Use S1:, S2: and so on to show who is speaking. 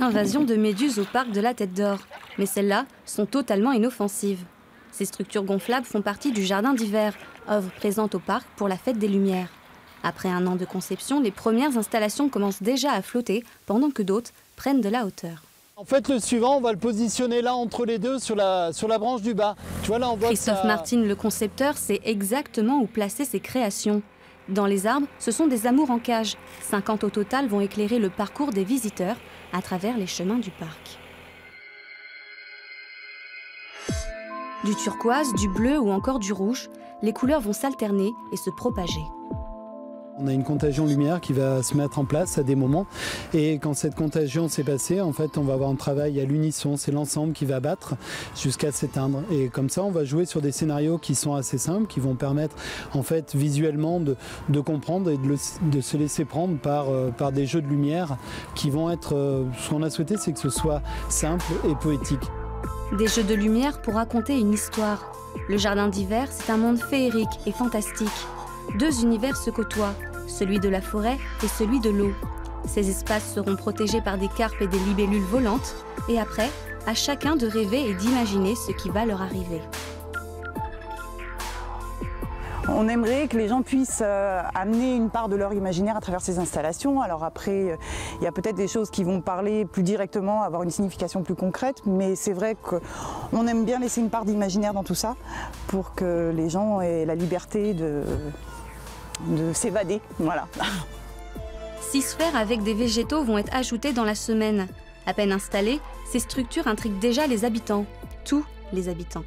S1: Invasion de méduses au parc de la Tête d'Or. Mais celles-là sont totalement inoffensives. Ces structures gonflables font partie du jardin d'hiver, œuvre présente au parc pour la fête des Lumières. Après un an de conception, les premières installations commencent déjà à flotter, pendant que d'autres prennent de la hauteur.
S2: En fait, le suivant, on va le positionner là entre les deux, sur la branche du bas. Tu vois, là, on voit
S1: Christophe Martin, le concepteur, sait exactement où placer ses créations. Dans les arbres, ce sont des amours en cage. 50 au total vont éclairer le parcours des visiteurs à travers les chemins du parc. Du turquoise, du bleu ou encore du rouge, les couleurs vont s'alterner et se propager.
S2: On a une contagion lumière qui va se mettre en place à des moments. Et quand cette contagion s'est passée, en fait, on va avoir un travail à l'unisson. C'est l'ensemble qui va battre jusqu'à s'éteindre. Et comme ça, on va jouer sur des scénarios qui sont assez simples, qui vont permettre, en fait, visuellement de comprendre et de se laisser prendre par des jeux de lumière qui vont être... ce qu'on a souhaité, c'est que ce soit simple et poétique.
S1: Des jeux de lumière pour raconter une histoire. Le jardin d'hiver, c'est un monde féerique et fantastique. Deux univers se côtoient, celui de la forêt et celui de l'eau. Ces espaces seront protégés par des carpes et des libellules volantes, et après, à chacun de rêver et d'imaginer ce qui va leur arriver.
S3: On aimerait que les gens puissent amener une part de leur imaginaire à travers ces installations. Alors après, il y a peut-être des choses qui vont parler plus directement, avoir une signification plus concrète, mais c'est vrai qu'on aime bien laisser une part d'imaginaire dans tout ça pour que les gens aient la liberté de s'évader. Voilà.
S1: 6 sphères avec des végétaux vont être ajoutées dans la semaine. À peine installées, ces structures intriguent déjà les habitants. Tous les habitants.